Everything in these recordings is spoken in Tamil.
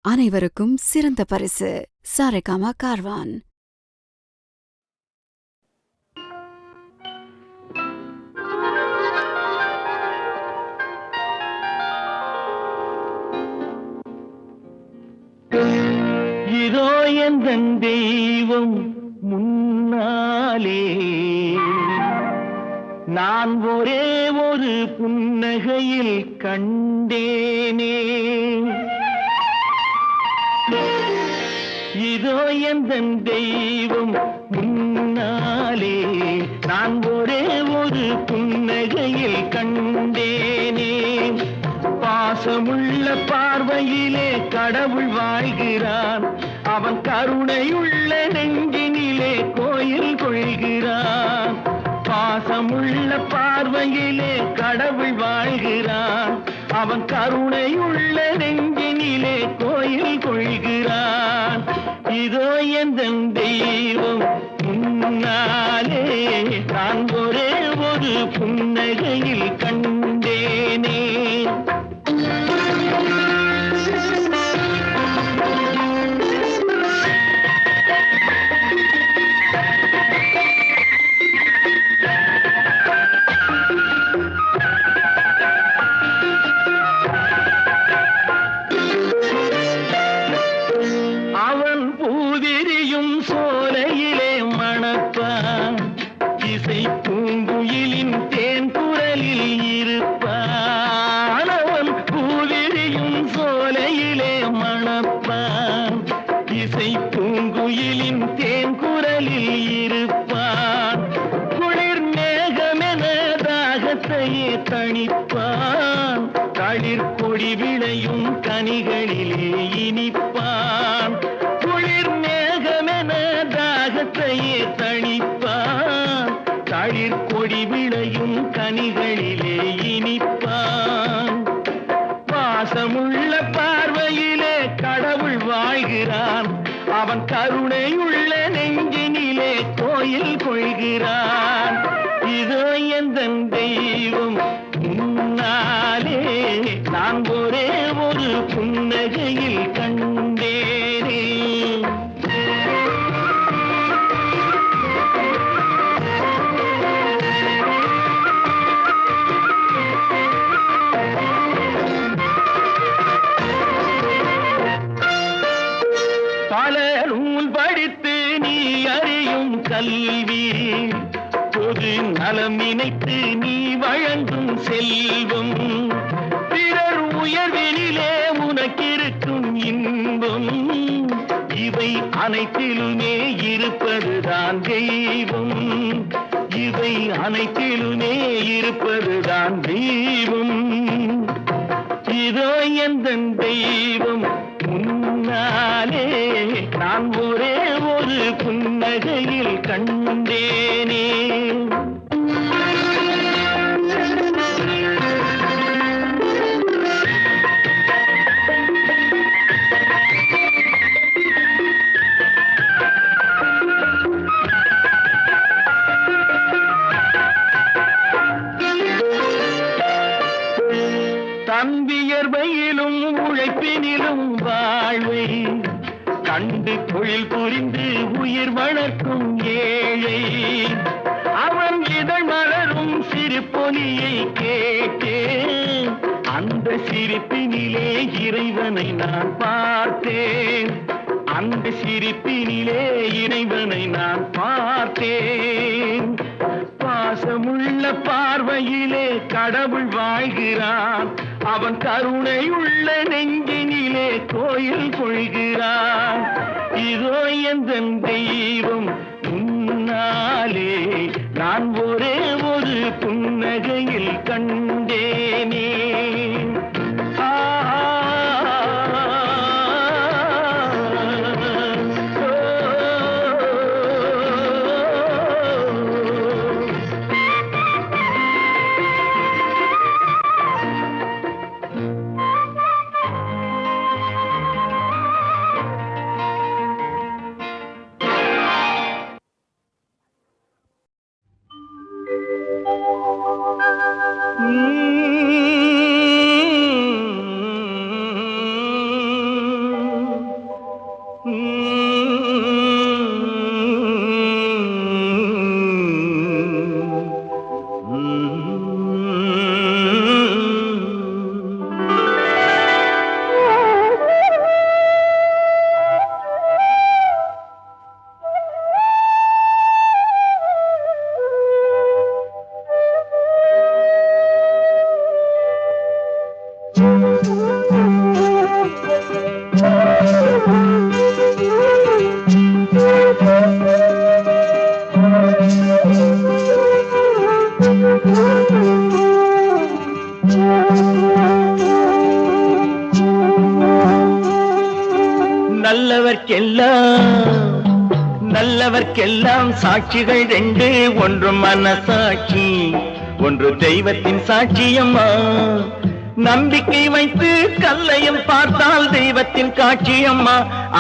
அனைவருக்கும் சிறந்த பரிசு சாரேகாமா கார்வான். இதோ எந்தன் தெய்வம் முன்னாலே, நான் ஒரே ஒரு புன்னகையில் கண்டேனே. இதோ எந்தன் தெய்வம் முன்னாலே, நான் ஒரே ஒரு புன்னகையில் கண்டேனே. பாசமுள்ள பார்வையிலே கடவுள் வாழ்கிறான், அவன் கருணையுள்ள நெஞ்சினிலே கோயில் கொள்கிறான். பாசமுள்ள பார்வையிலே கடவுள் வாழ்கிறான், அவன் கருணையுள்ள நெஞ்சினிலே கோயில் கொள்கிறான். இதோ எந்தன் தெய்வம் முன்னாலே, நான் ஒரே ஒரு புன்னகையில் கண்டேனே. சோலையிலே மணப்பான், இசை பூங்குயிலின் தேன் குரலில் இருப்பான். அவன் பூவிரியும் சோலையிலே மணப்பான், இசை பூங்குயிலின் தேன் குரலில் இருப்பான். குளிர் மேகமென தாகத்தையே தணிப்பான், தளிர் கொடி விளையும் கனிகளிலே இனிப்பான். குளிர் மேகமென தாகத்தையே தணிப்பான், தளிர் கொடி விளையும் கனிகளிலே இனிப்பான். பாசமுள்ள பார்வையிலே கடவுள் வாழ்கிறான், அவன் கருணையுள்ள நெஞ்சினிலே கோயில் கொள்கிறான். இதோ எந்தன் தெய்வம் முன்னாலே, நான் ஒரே ஒரு புன்னகையில் கண்டேனே. பல நூல் படித்து நீ அறியும் கல்வி, பொது நலம் நினைத்து நீ வழங்கும் செல்வம், பிறர் உயர்வினிலே உனக்கிருக்கும் இன்பம், இவை அனைத்திலுமே இருப்பதுதான் தெய்வம், இவை அனைத்திலுமே இருப்பதுதான் தெய்வம். இதோ எந்தன் தெய்வம் முன்னாலே, நான் ஒரே ஒரு புன்னகையில் கண்டேனே. தம்பியர்வையிலும் உழைப்பினிலும் வாழ்வை கண்டு தொழில் புரிந்து உயிர் வளர்க்கும் ஏழை, அவன் இதழ் மலரும் சிறு பொலியை கேட்டேன், அந்த சிரிப்பினிலே இறைவனை நான் பார்த்தேன், அந்த சிரிப்பினிலே இறைவனை நான் பார்த்தேன். பாசமுள்ள பார்வையிலே கடவுள் வாழ்கிறான், அவன் கருணையுள்ள நெஞ்சினிலே கோயில் கொள்கிறான். இதோ எந்தன் தெய்வம் முன்னாலே, நான் ஒரே ஒரு புன்னகையில் கண்டேனே. Mm-hmm. நல்லவர்க்கெல்லாம் சாட்சிகள் ரெண்டு, ஒன்று மனசாட்சி, ஒன்று தெய்வத்தின் சாட்சியம்மா. நம்பிக்கை வைத்து கல்லையும் பார்த்தால் தெய்வத்தின் காட்சியம்மா,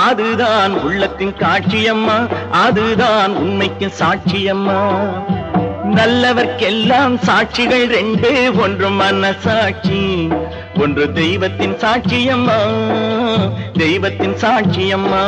அதுதான் உள்ளத்தின் காட்சியம்மா, அதுதான் உண்மைக்கு சாட்சியம்மா. நல்லவர்க்கெல்லாம் சாட்சிகள் ரெண்டு, ஒன்று மனசாட்சி, ஒன்று தெய்வத்தின் சாட்சியம்மா, தெய்வத்தின் சாட்சியம்மா.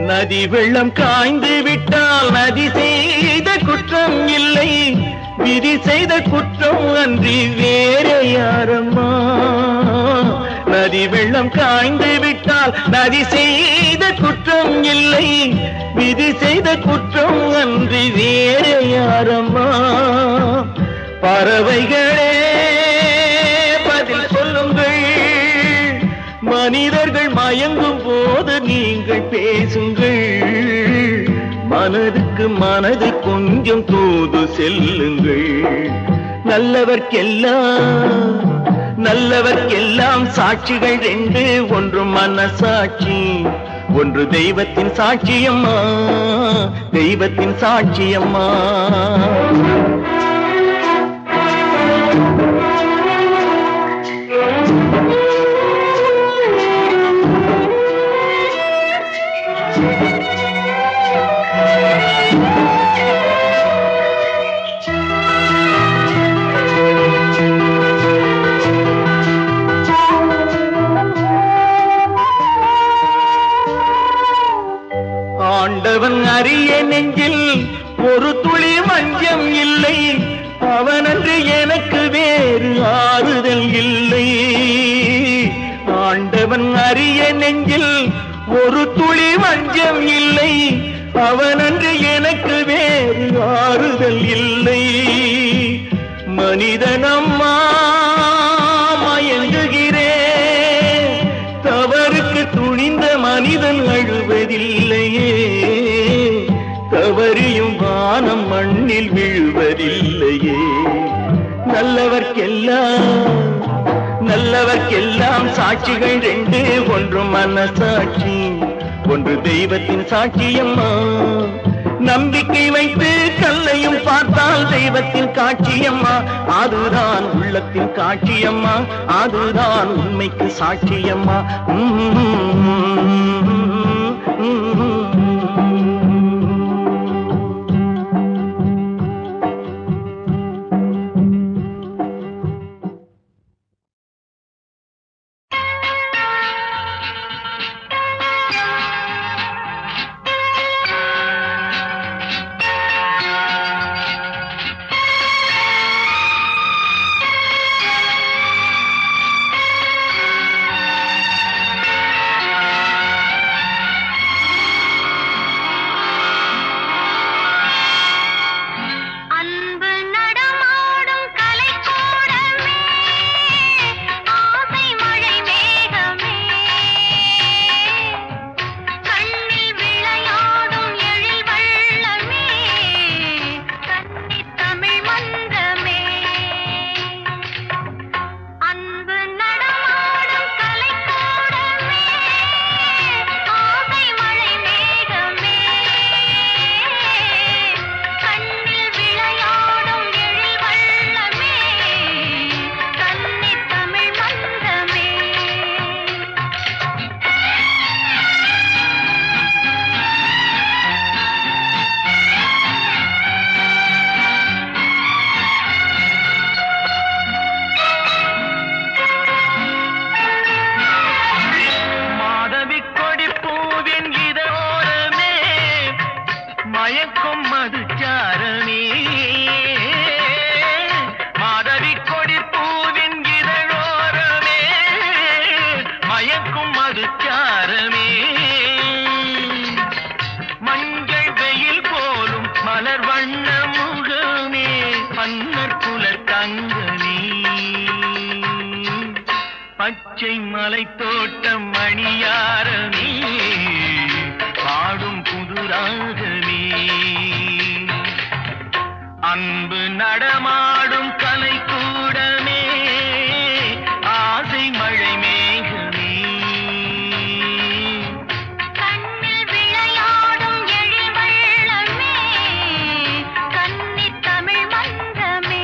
நதி வெள்ளம் காய்ந்து விட்டால் நதி செய்த குற்றம் இல்லை, விதி செய்த குற்றம் அன்றி வேற யாரம்மா. நதி வெள்ளம் காய்ந்து விட்டால் நதி செய்த குற்றம் இல்லை, விதி செய்த குற்றம் அன்றி வேற யாரம்மா. பறவைகளே பதில் சொல்லுங்கள், மனிதர்கள் மயங்கும் போது நீங்கள் பேசுங்கள், மனதுக்கு மனது கொஞ்சம் தூது செல்லுங்கள். நல்லவர்க்கெல்லாம் சாட்சிகள் ரெண்டு, ஒன்று மனசாட்சி, ஒன்று தெய்வத்தின் சாட்சியம்மா, தெய்வத்தின் சாட்சியம்மா. ஆண்டவன் அறிய நெஞ்சில் ஒரு துளி வஞ்சம் இல்லை, அவனன்று எனக்கு வேறு ஆறுதல் இல்லை. ஆண்டவன் அறிய நெஞ்சில் ஒரு துளி வஞ்சம் இல்லை, அவனன்று எனக்கு வேறு ஆறுதல் இல்லை. மனிதனம்மா மயங்குகிறேன், தவறுக்கு துணிந்த மனிதன் அழுவதில்லையே, தவறியும் வானம் மண்ணில் விழுவதில்லையே. நல்லவர்க்கெல்லாம் சாட்சிகள் ரெண்டு, ஒன்று மனசாட்சி, ஒன்று தெய்வத்தின் சாட்சியம்மா. நம்பிக்கை வைத்து கல்லையும் பார்த்தால் தெய்வத்தின் காட்சியம்மா, அதுதான் உள்ளத்தின் காட்சியம்மா, அதுதான் உண்மைக்கு சாட்சியம்மா. மயக்கும் மதுச்சாரமே மஞ்சள் வெயில் போலும் மலர் வண்ண முகமே மன்னர் குல தங்கனே பச்சை மலை தோட்டம் மணியாரமே பாடும் புதுராகமே அன்பு நடமாடும் கலை கூடமே ஆசை மழை மேகமே கண்ணில் விளையாடும் எழில் வெள்ளமே கன்னி தமிழ் மன்றமே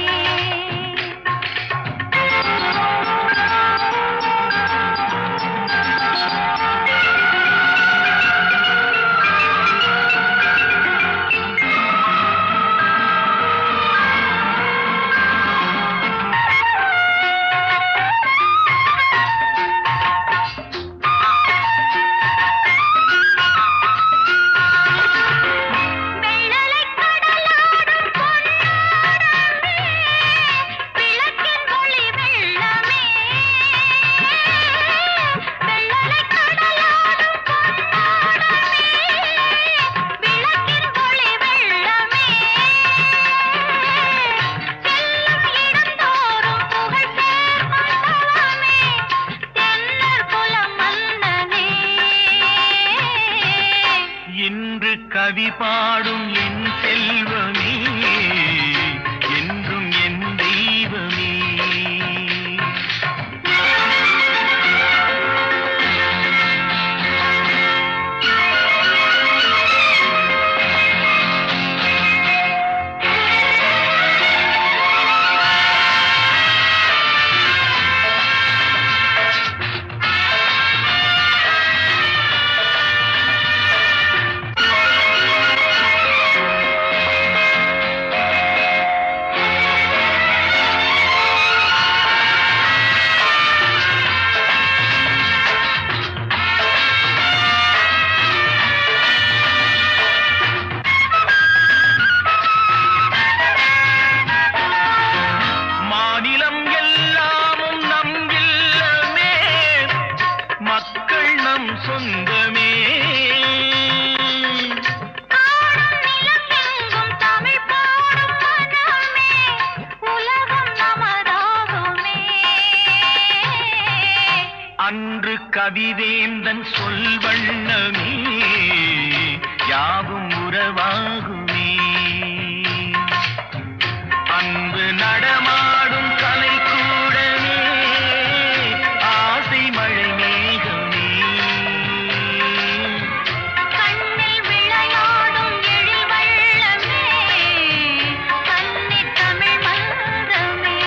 கவி பாடும் என் செல்வமே என்றும் என் தெய்வமே சொந்தமே நிலமெங்கும் தமிழ் பாடும் மனமே உலகம் நமதாகுமே அன்று கவிவேந்தன் சொல் வண்ணமே யாவும் உறவாகுமே அன்பு நடமாடும் கலை கூடமே ஆசை மழை மேகமே கண்ணில் விளையாடும் எழில் வெள்ளமே கன்னி தமிழ் மன்றமே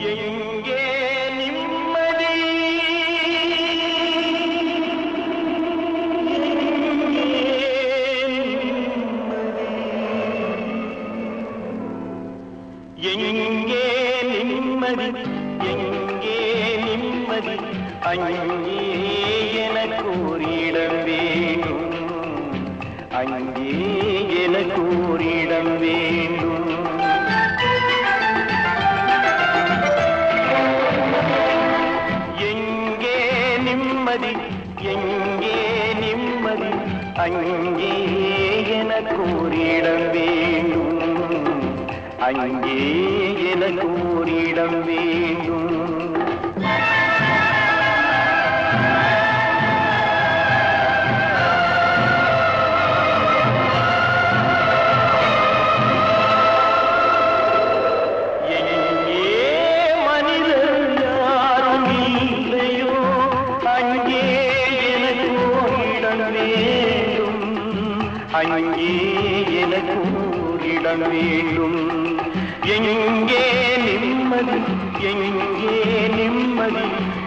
எங்கே நிம்மதி எங்கே நிம்மதி எங்கே நிம்மதி அங்கே எனக்கு ஒரு இடம் வேண்டும் அங்கே எனக்கு ஒரு இடம் வேண்டும் எங்கே நிம்மதி எங்கே நிம்மதி அங்கே எனக்கு ஒரு இடம் வேண்டும் அங்கே எனக்கு ஓரிடம் வேண்டும். அங்கே எனக்கு ஓரிடம் வேண்டும். எங்கே நிம்மதி, எங்கே நிம்மதி,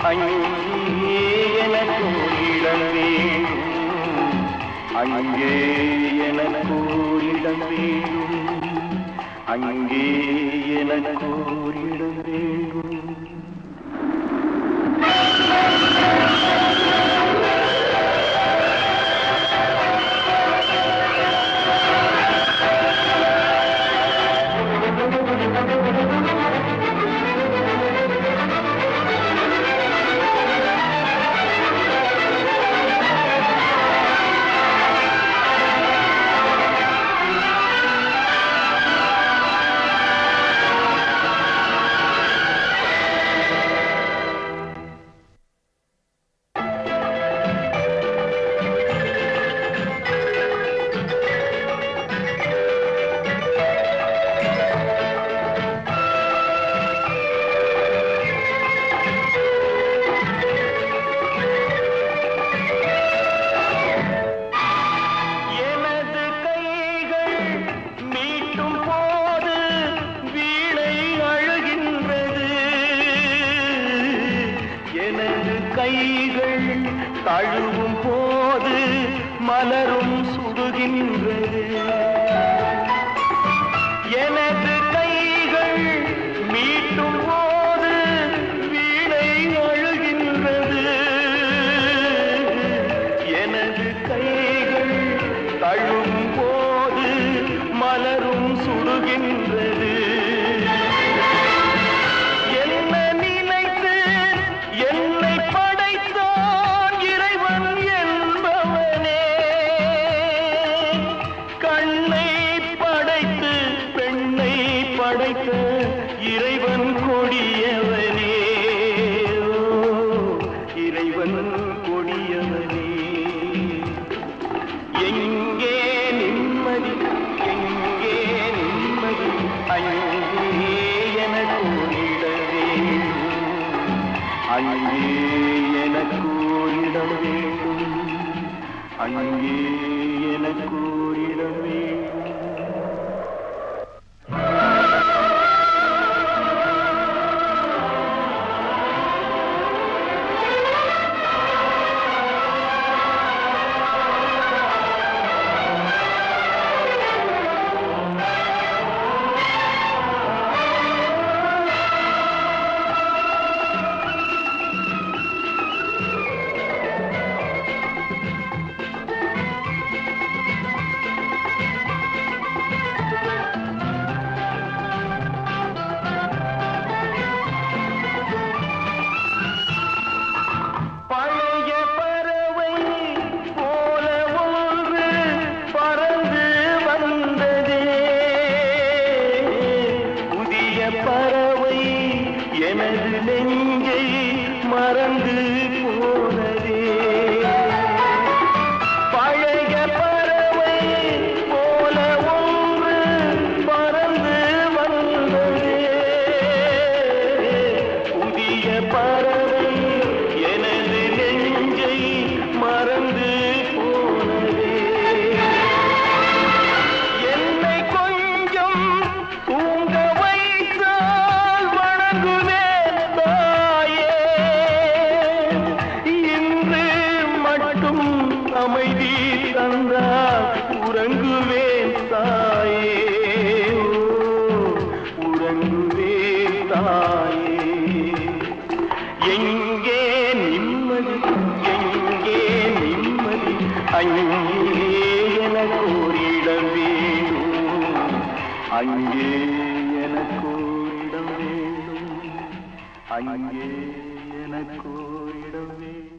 அங்கே எனக்கு ஓரிடம் வேண்டும். அங்கே எனக்கு ஓரிடம் வேண்டும். அங்கே எனக்கு ஓரிடம் வேண்டும். கைகள் தழுவும் போது மலரும் சுடுகின்றது. எனது கைகள் மீட்டும் போது வீணை அழுகின்றது. எனது கைகள் தழுவும் போது மலரும் சுடுகின்றது. இறைவன் கொடியவனே, இறைவன் கொடியவனே. எங்கே நிம்மதி, எங்கே நிம்மதி, அங்கே எனக்கு ஓரிடம் வேண்டும். அங்கே எனக்கு ஓரிடம் வேண்டும். அங்கே எனக்கு ஓரிடம் வேண்டும். எனது நெஞ்சை மறந்து போனதே. பழைய பறவை போல ஒன்று பறந்து வந்ததே. புதிய பறவை எனது நெஞ்சை மறந்து போனதே. என்னை கொஞ்சம் தூங்க வைத்தால் வணங்குவேன் அமைதி தந்தால் உறங்குவேன் தாயே, உறங்குவேன் தாயே. எங்கே நிம்மதி, எங்கே நிம்மதி, அங்கே எனக்கு ஓரிடம் வேண்டும். அங்கே எனக்கு ஓரிடம் வேண்டும். அங்கே எனக்கு ஓரிடம் வேண்டும்.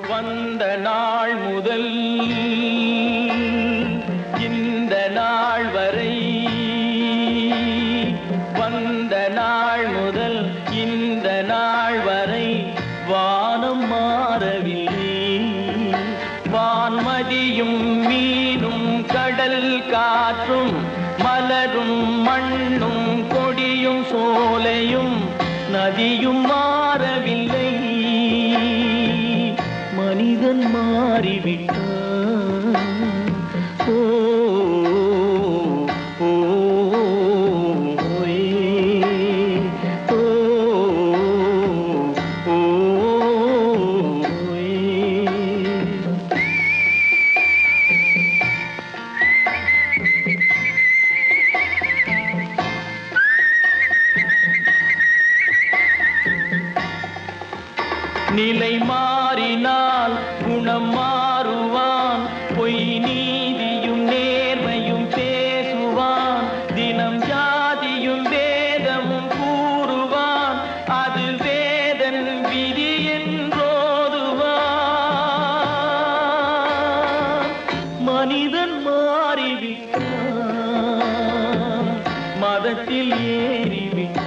வந்த நாள் முதல் இந்த நாள் வரை, வந்த நாள் முதல் இந்த நாள் வரை வானம் மாறவில்லை. வான்மதியும் மீனும் கடல் காற்றும் மலரும் மண்ணும் கொடியும் சோலையும் நதியும் மாறவில்லை. மனிதன் மாறிவிட்டான். ஓ ஓ ஓ ஓ நிலை மாறினால் குணம் மாறுவான். பொய் நீதியும் நேர்மையும் பேசுவான். தினம் ஜாதியும் வேதமும் கூறுவான். அது வேதன் விதி என்றோதுவான். மனிதன் மாறிவிட்டான். மதத்தில் ஏறிவிட்டான்.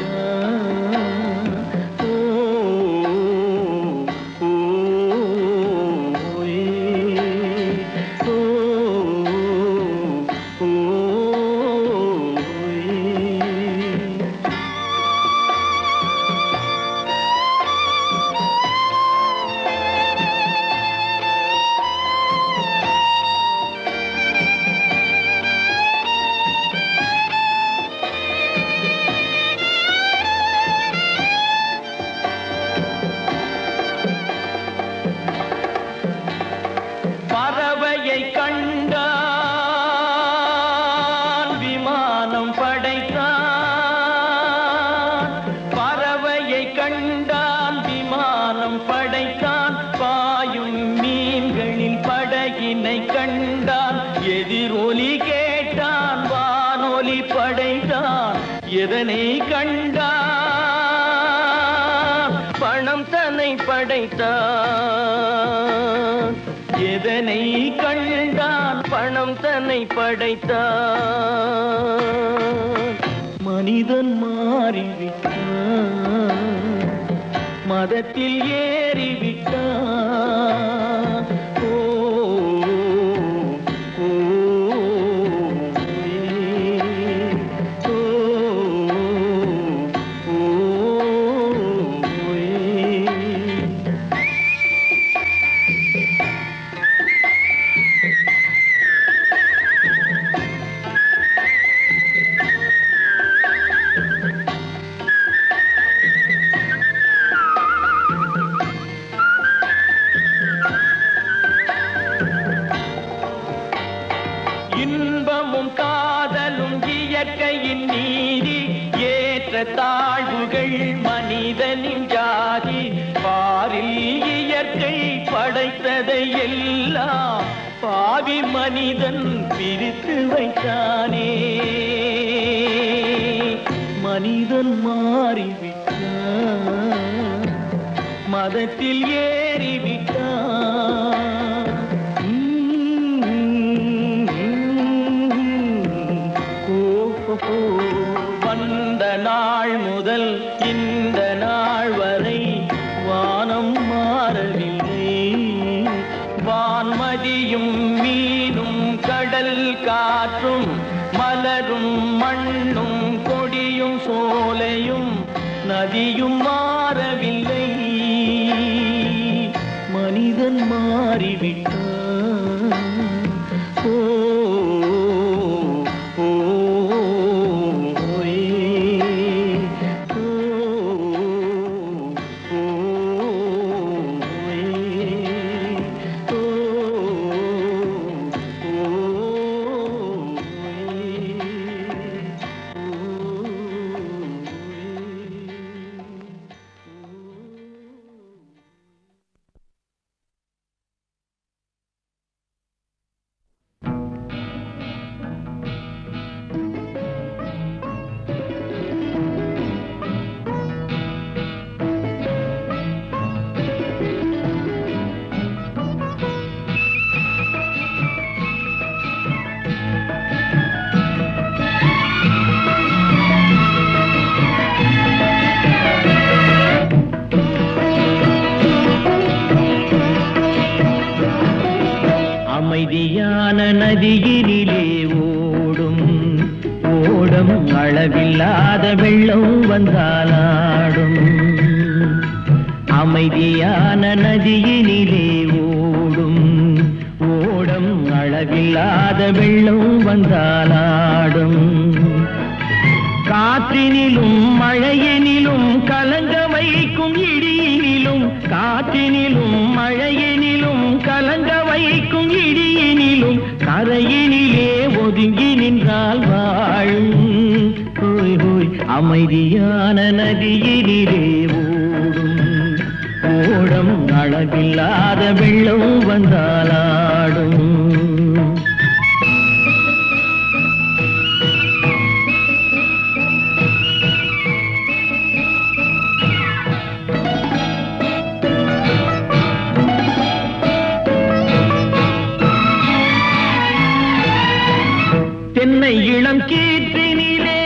பறவையை கண்டான் விமானம் படைத்தான். பறவையை கண்டான் விமானம் படைத்தான். பாயும் மீன்களில் படகினை கண்டான். எதிரொலி கேட்டான் வானொலி படைத்தான். எதனை கண்டான்? பணம் தன்னை படைத்தான். எதனை கண்டான்? பணம் தன்னை படைத்தான். மனிதன் மாறிவிட்டான். மதத்தில் ஏறிவிட்டான். ஓ ஓ இன்பமும் காதலும் இயற்கையின் நீதி. ஏற்ற தாழ்வுகள் மனிதனின் ஜாதி. பாரில் இயற்கை படைத்ததை எல்லாம் பாவி மனிதன் பிரித்து வைத்தானே. மனிதன் மாறிவிட்டான். மதத்தில் ஏறிவிட்டான். வந்த நாள் முதல் இந்த நாள் வரை வானம் மாறவில்லை. வான்மதியும் மீனும் கடல் காற்றும் மலரும் மண்ணும் கொடியும் சோலையும் நதியும் மாறவில்லை. மனிதன் மாறிவிட்டான். ஓ நதியினிலே ஓடும் ஓடம் அளவில்லாத வெள்ளம் வந்தாலாடும் அமைதியான நதியினிலே ஓடும் ஓடம் அளவில்லாத வெள்ளம் வந்தாலாடும் காற்றினிலும் மழையினிலும் கலங்க வைக்கும் இடியினிலும் காற்றினிலும் மழையினிலும் கலங்க வைக்கும் இடியினிலும் கரையினிலே ஒதுங்கி நின்றால் வாழும் ஹோய் ஹோய் அமைதியான நதியினிலே ஓடும் ஓடம் அளவில்லாத வெள்ளம் வந்தாலாடும் தென்னை இளம் கீற்றினிலே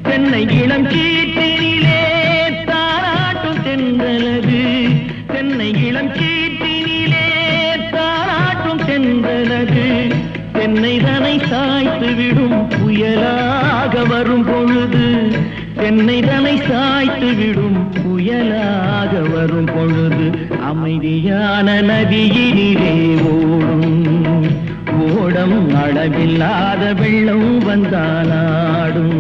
தென்னை இளம் கீற்றினிலே தாராட்டும் தென்றலது தென்னை இளம் கீற்றினிலே தாராட்டும் தென்றலது தென்னை தனை சாய்த்து விடும் புயலாக வரும் பொழுது தென்னை தனை சாய்த்து விடும் புயலாக வரும் பொழுது அமைதியான நதியினிலே ஓடும் ஓடம் அளவில்லாத வெள்ளம் வந்தாலாடும்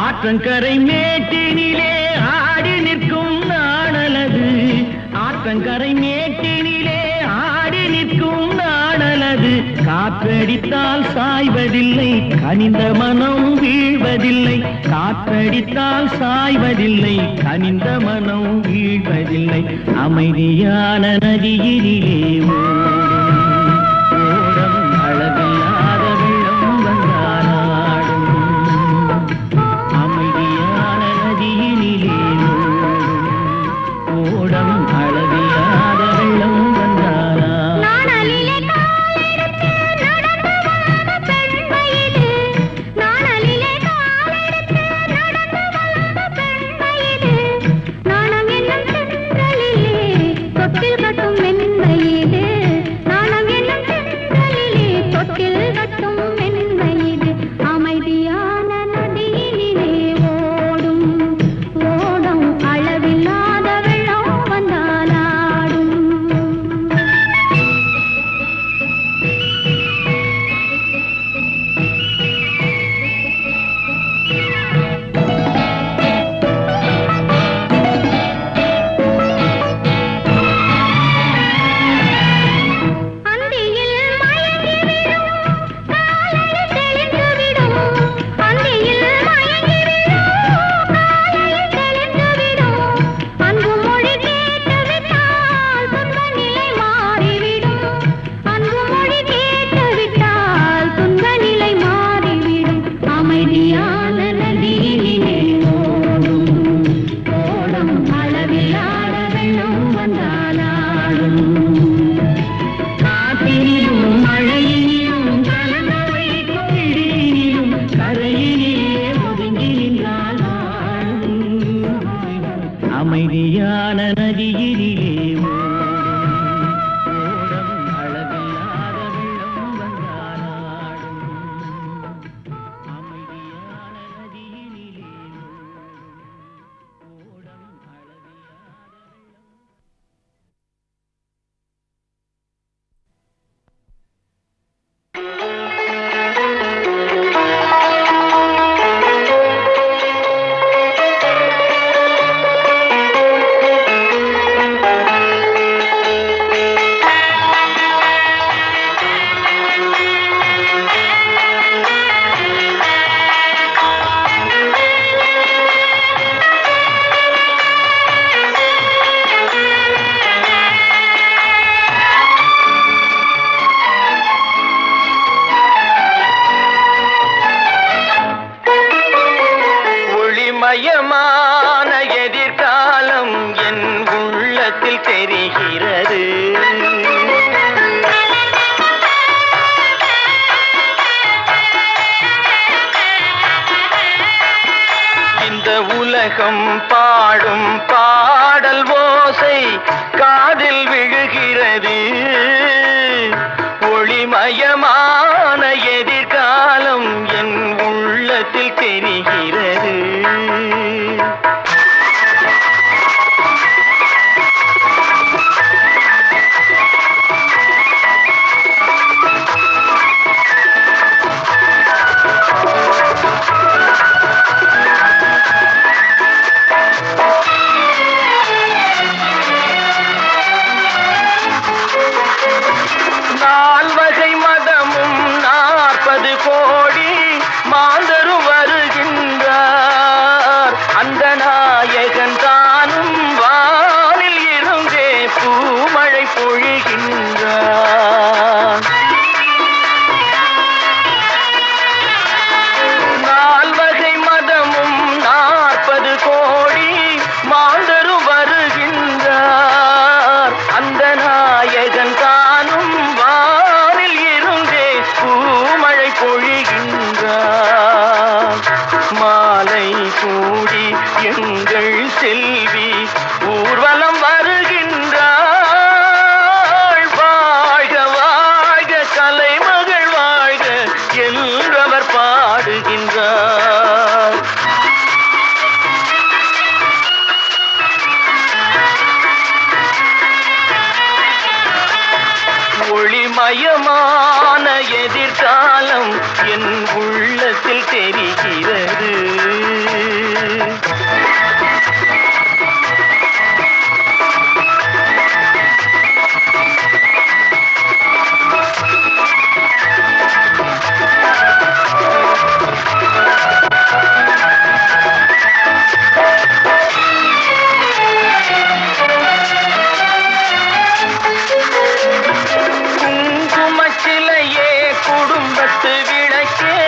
ஆற்றங்கரை மேட்டினிலே ஆடி நிற்கும் நாணலது ஆற்றங்கரை மேட்டினிலே ஆடி நிற்கும் நாணலது காற்றடித்தால் சாய்வதில்லை கனிந்த மனம் வீழ்வதில்லை காற்றடித்தால் சாய்வதில்லை கனிந்த மனம் வீழ்வதில்லை அமைதியான நதியினிலே ஓடும் அளவில்லாத வெள்ளம் வந்தாலாடும் அமைதியான நதியினிலே ஓடம் அளவில்லாத வெள்ளம் வந்தாலாடும் நாணலிலே காலெடுத்து நடந்து வளர்ந்த பெண் வயது நாணலிலே காலெடுத்து நடந்து வளர்ந்த பெண் வயது நாணம் என்னும் சென்றலிலே தொட்டில் கட்டும் மென் வயது நாணம் என்னும் சென்றலிலே தொட்டில் கட்டும் மென் வயது அமைதியான நதியினிலே ஓடும் ஓடம் அளவில்லாத வெள்ளம் வந்தாலாடும் அந்தியில் மயங்கிவிடும் காலையில் தெளிந்துவிடும் அந்தியில் மயங்கிவிடும் காலையில் தெளிந்துவிடும் அன்பு மொழி கேட்டுவிட்டால் துன்ப நிலை மாறிவிடும் அன்பு மொழி கேட்டுவிட்டால் துன்ப நிலை மாறிவிடும் அமைதியான நதியினிலே ஓடும் ஓடும் அளவில்லாத வெள்ளம் வந்தாலாடும் காற்றினிலும் மழையினிலும் கலங்க வைக்கும் இடியினிலும் கரையினிலே ஒதுங்கி நின்றால் வாழும் அமைதியான நதியினிலே ஓடும் அளவில்லாத வெள்ளம் வந்தாலாடும் அமைதியான நதியினிலே ஓடும் அளவில்லாத ஆ ஒளிமயமான எதிர்காலம் என் உள்ளத்தில் தெரிகிறது. இந்த உலகம் பாடும் பாடல் ஓசை காதில் விழுகிறது. ஒளிமயமான எதிர்காலம் என் உள்ளத்தில் தெரிகிறது. நால்வகை மதமும் 40 கோடி மாந்தரும் வருகின்றார். அந்த நாயகன் தானும் வானில் இருந்தே பூமழை பொழிகின்றார். நால்வகை மதமும் 40 கோடி மாந்தரும் வருகின்றார். அந்த நாயகன் தானும் வானில் இருந்தே பூமழை பொழிகின்றார். மாலை கூடி எங்கள் செல்வி ஊர்வலம் வருகின்றாள். வாழ்க வாழ்க கலைமகள் வாழ்க என்றவர் பாடுகின்றார். ஒளிமயமான எதிர்காலம் என் உள்ளத்தில் தெரிகிறது. குங்குமச்சிலையே குடும்பத்து விளக்கே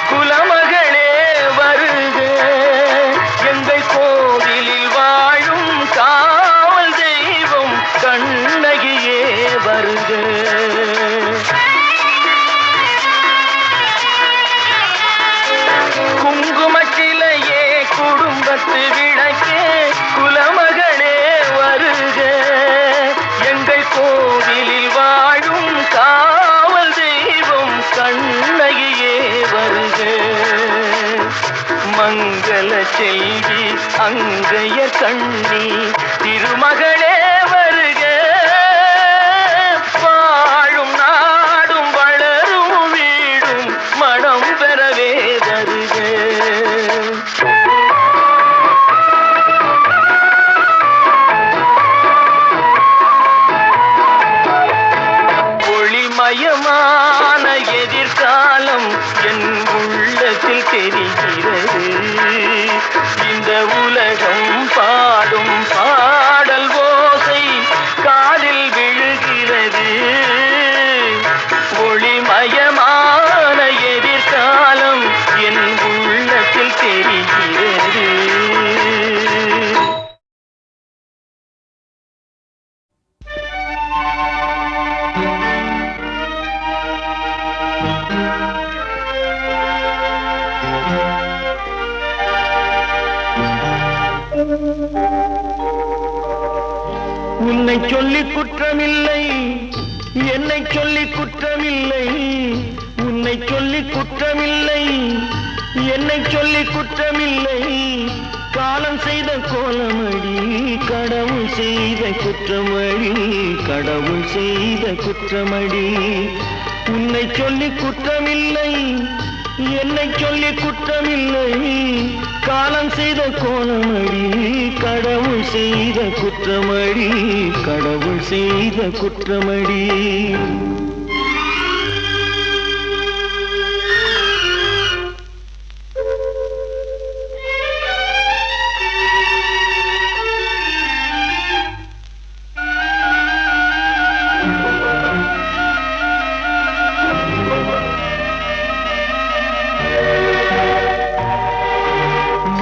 குலமகளே வருக. எங்கள் கோவிலில் வாழும் காவல் தெய்வம் கண்ணகியே வருக. குங்குமச்சிலையே குடும்பத்து விளக்கே குலமகளே வருக. எங்கள் கோவிலில் வாழும் காவல் தெய்வம் கண்ணகியே வருக. மங்கள செல்வி அங்கைய கண்ணி திருமகளே வருக. வாழும் நாடும் வளரும் வீடும் மனம் பெறவே வருக. ஒளிமயமான எதிர்காலம் என் உள்ளத்தில் தெரிகிறது. இந்த உலகம் பாடும் பாடல் ஓசை காதில் விழுகிறது. ஒளிமயமான எதிர்காலம் என் உள்ளத்தில் தெரிகிறது. உன்னை சொல்லி குற்றமில்லை, என்னை சொல்லி குற்றமில்லை. உன்னை சொல்லி குற்றமில்லை, என்னை சொல்லி குற்றமில்லை. காலம் செய்த கோலமடி, கடவுள் செய்த குற்றமடி, கடவுள் செய்த குற்றமடி. உன்னை சொல்லி குற்றமில்லை, என்னை சொல்லி குற்றமில்லை. காலம் செய்த கோலமடி, கடவுள் செய்த குற்றமடி, கடவுள் செய்த குற்றமடி.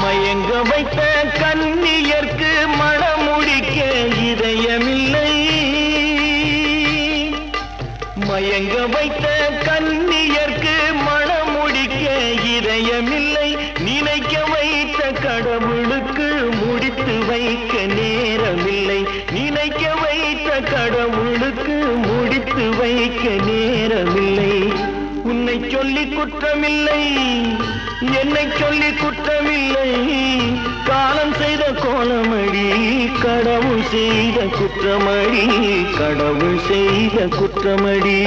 மயங்க கடவுளுக்கு முடித்து வைக்க நேரமில்லை. நினைக்க வைத்த கடவுளுக்கு முடித்து வைக்க நேரமில்லை. உன்னை சொல்லி குற்றமில்லை, என்னை சொல்லி குற்றமில்லை. காலம் செய்த கோலமடி, கடவுள் செய்த குற்றமடி, கடவுள் செய்த குற்றமடி.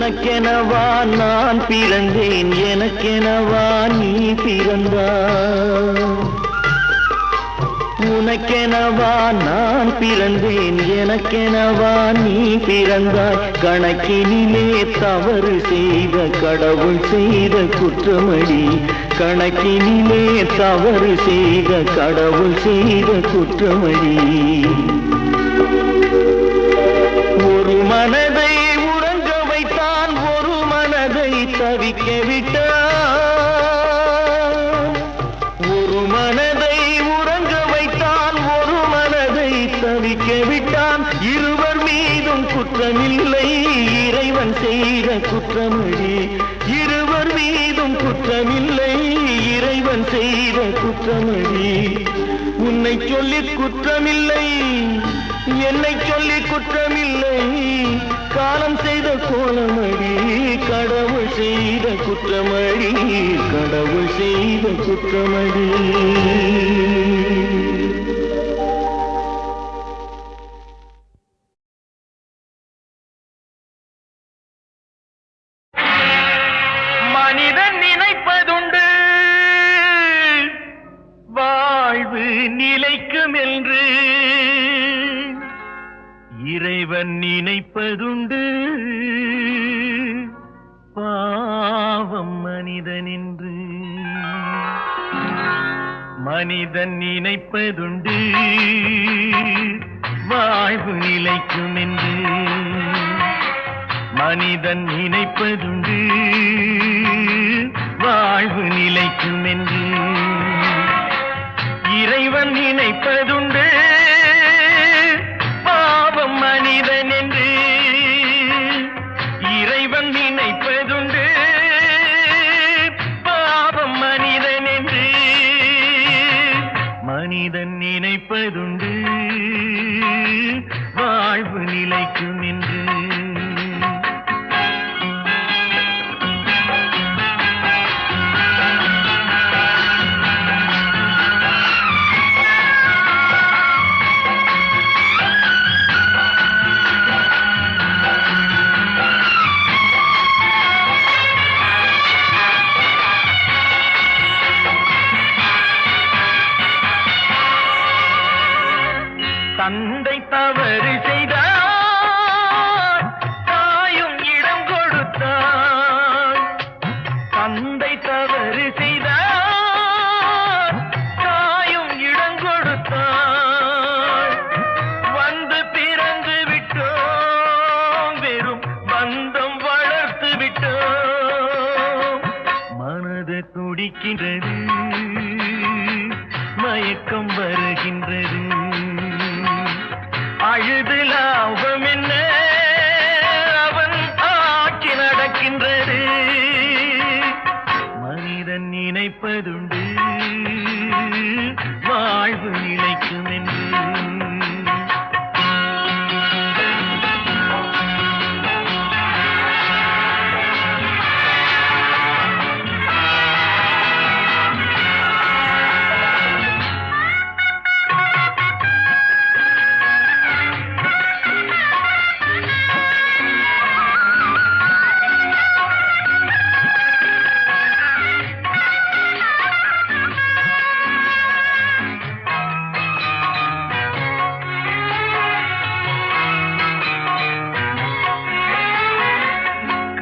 உனக்கெனவா நான் பிறந்தேன், எனக்கெனவா நீ பிறந்தாய். உனக்கெனவா நான் பிறந்தேன், எனக்கெனவா நீ பிறந்தாய். கணக்கினிலே தவறு செய்த கடவுள் செய்த குற்றமடி, கணக்கினிலே தவறு செய்த கடவுள் செய்த குற்றமடி. ஒரு மனதை தவிக்க விட்டான், ஒரு மனதை உறங்க வைத்தான், ஒரு மனதை தவிக்க விட்டான். இருவர் மீதும் குற்றமில்லை, இறைவன் செய்த குற்றமடி. இருவர் மீதும் குற்றமில்லை, இறைவன் செய்த குற்றமடி. உன்னை சொல்லி குற்றமில்லை, என்னை சொல்லி குற்றமில்லை. காலம் செய்த கோலமடி, கடவுள் செய்த குற்றமடி, கடவுள் செய்த குற்றமடி. மனிதன் நினைப்பதுண்டு வாழ்வு நிலைக்கும் என்று, இறைவன் நினைப்பதுண்டு பாவம் மனிதனென்று. மனிதன் நினைப்பதுண்டு வாழ்வு நிலைக்கும் என்று, மனிதன் நினைப்பதுண்டு வாழ்வு நிலைக்கும் என்று. இறைவன் நினைப்பதுண்டு பாவம் மனிதன் என்று, இறைவன் நினைப்பதுண்டு பாவம் மனிதன் என்று. மனிதன் நினைப்பதுண்டு வாழ்வு நிலைக்கும் என்று. தந்தை தவறு செய்தார், தாயும் இடம் கொடுத்தார். தந்தை தவறு செய்தார், தாயும் இடம் கொடுத்தார். வந்து பிறந்து விட்டோம், வெறும் பந்தம் வளர்த்து விட்டோம். மனது துடிக்கின்றது, மயக்கம் வருகின்றது. அழுது லாபம் என்ன, அவன் ஆட்சி நடக்கின்றது. மனிதன் நினைப்பதுண்டு வாழ்வு நிலைக்கும் என்று.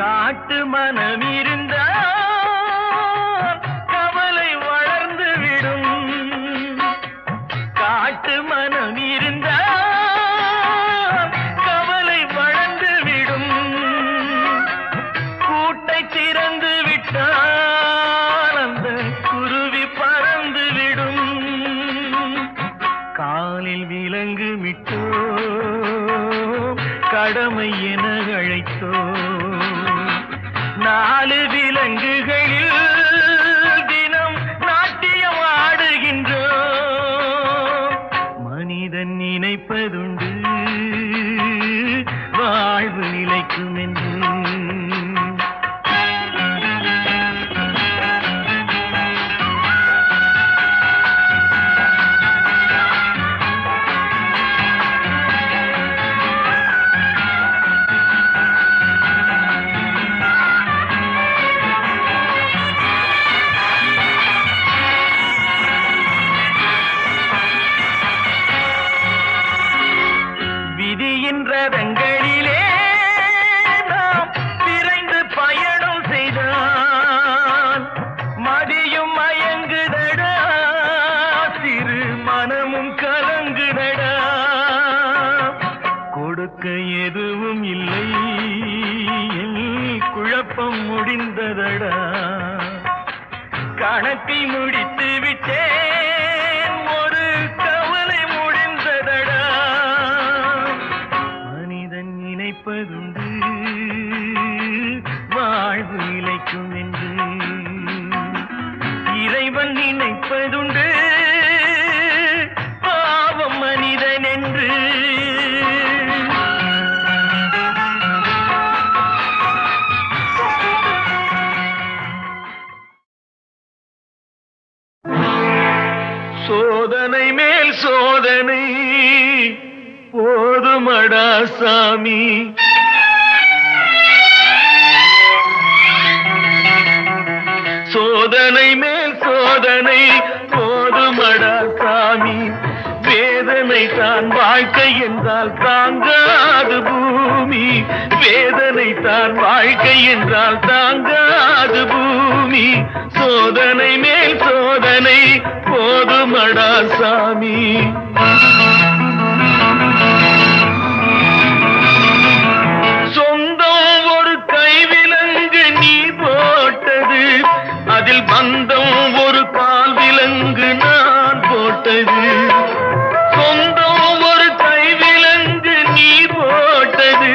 காட்டு மனம் இருந்தால் கவலை வளர்ந்து விடும். கடமை என அழைத்தோம். 4 விலங்குகளில் தினம் நாட்டியம் ஆடுகின்றோம். மனிதன் நினைப்பதுண்டு வாழ்வு நிலைக்கும் என்று. ரதங்களிலே நாம் விரைந்து பயணம் செய்தான் மதியும் மயங்குதடா, சிறு மனமும் கலங்குதடா. கொடுக்க எதுவும் இல்லை, குழப்பம் முடிந்ததடா. கணக்கை முடித்து விட்டேன், ஒரு கவலை முடிந்ததடா. நினைப்பதுண்டு வாழ்வு நிலைக்கும் என்று. இறைவன் நினைப்பதுண்டு பாவம் மனிதன் என்று. சோதனை மேல் சோதனை போதுமடா சாமி. சோதனை மேல் சோதனை போதுமடா சாமி. வேதனை தான் வாழ்க்கை என்றால் தாங்காது பூமி. வேதனை தான் வாழ்க்கை என்றால் தாங்காது பூமி. சோதனை மேல் சோதனை போதுமடா சாமி. சொந்தம் ஒரு கைவிலங்கு நீ போட்டது, அதில் பந்தம் ஒரு கால் விலங்கு நான் போட்டது. சொந்தம் ஒரு கைவிலங்கு நீ போட்டது,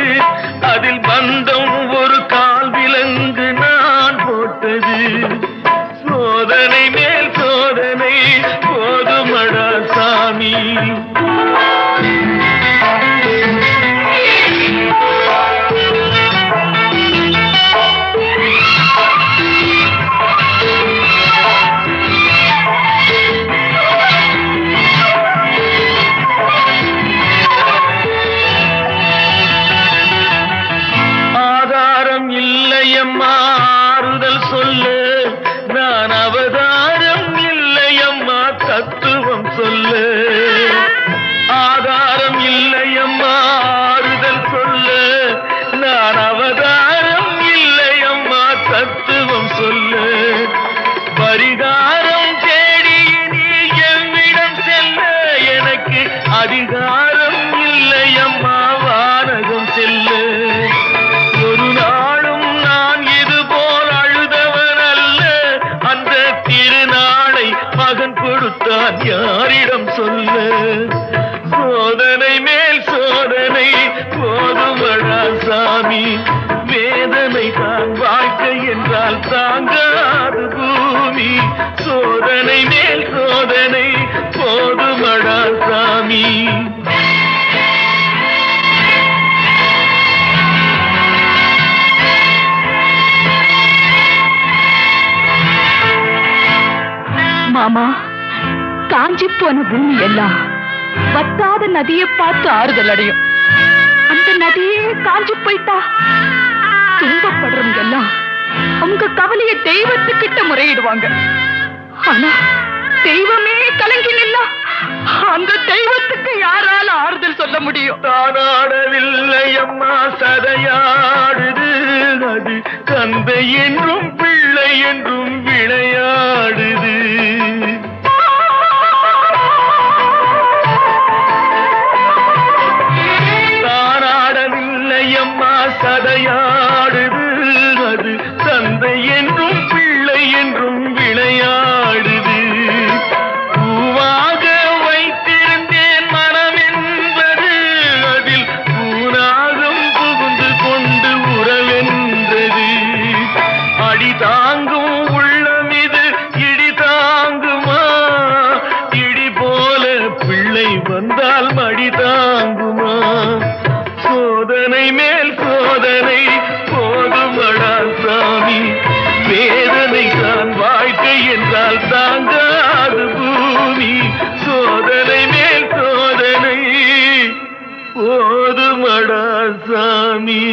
அதில் பந்தம் ஒரு கால் விலங்கு நான் போட்டது. சோதனை மேல் சோதனை போதுமடா சாமி. ஆறுதல் சொல்ல நான் அவதாரம் இல்லையம்மா, தத்துவம் சொல்ல. ஆதாரம் இல்லையம்மா ஆறுதல் சொல்ல, நான் அவதாரம் இல்லையம்மா, தத்துவம் சொல்ல. பரிகாரம் தேடி நீ எவ்விடம் செல்ல, எனக்கு அதிகாரம் இல்லையம்மா, வானகம் செல்ல. ஒரு நாளும் நான் இது போல் அழுதவன் அல்ல, அந்த திருநாளை மகன் கொடுத்தான் யாரிடம் சொல்ல. சோதனை மேல் சோதனை போதுமடா சாமி. வேதனை தான் வாழ்க்கை என்றால் தாங்காது பூமி. சோதனை மேல் சோதனை போதுமடா சாமி. மாமா, காஞ்சி போன பூமி எல்லாம் வத்தாத நதியை பார்த்து ஆறுதல் அடையும். அந்த நதியே காஞ்சி போயிட்டா துன்பப்படுறவங்க எல்லாம் அவங்க கவலைய தெய்வத்துக்கிட்ட முறையிடுவாங்க. ஆனா தெய்வமே கலங்கி நின்னா அந்த தெய்வத்துக்கு யாரால ஆறுதல் சொல்ல முடியும்? தானாடவில்லை அம்மா, சதையாடுது. அது தந்தை என்றும் பிள்ளை என்றும் விளையாடுது. தானாடவில்லை அம்மா, சதையாடுது. அது தந்தை என்றும் பிள்ளை என்றும் விளையாடுது. பூவாக வைத்திருந்தேன் மனம் என்பது, அதில் பூனாகம் தாங்கும் உள்ளம் இது இடி தாங்குமா? இடி போல பிள்ளை வந்தால் மடி தாங்குமா? சோதனை மேல் சோதனை போதுமடா சாமி, வேதனை தான் வாழ்க்கை என்றால் தாங்காது பூமி. சோதனை மேல் சோதனை போதுமடா சாமி.